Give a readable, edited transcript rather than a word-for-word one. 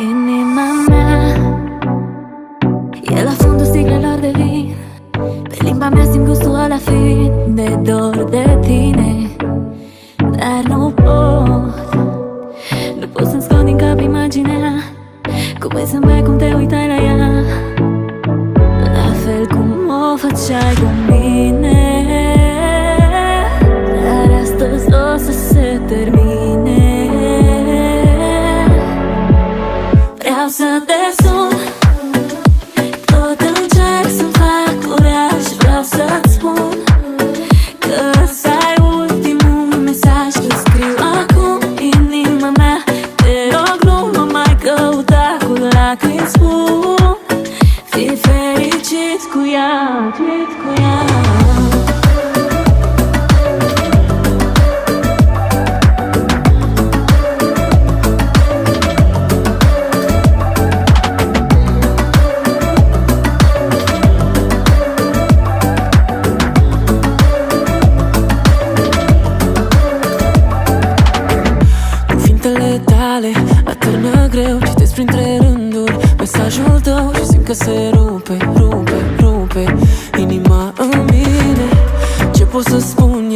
Inima mea e la fundul sticlelor de vin. Pe limba mea simt gustul ăla fin de dor de tine. Dar nu pot să-mi scot din cap imaginea cum îi zâmbeai, cum te uitai la ea, la fel cum o făceai cu mine. Dar astăzi o să se termine. Vreau să te sun, tot încerc să-mi fac curaj. Vreau să-ți spun că ăsta e ultimul mesaj. Îți scriu acum, inima mea, te rog nu mă mai căuta cu lacrimi. Spun, fii fericit cu ea, fericit cu ea. Atârnă greu, citesc printre rânduri mesajul tău și simt că se rupe inima în mine. Ce pot să spun?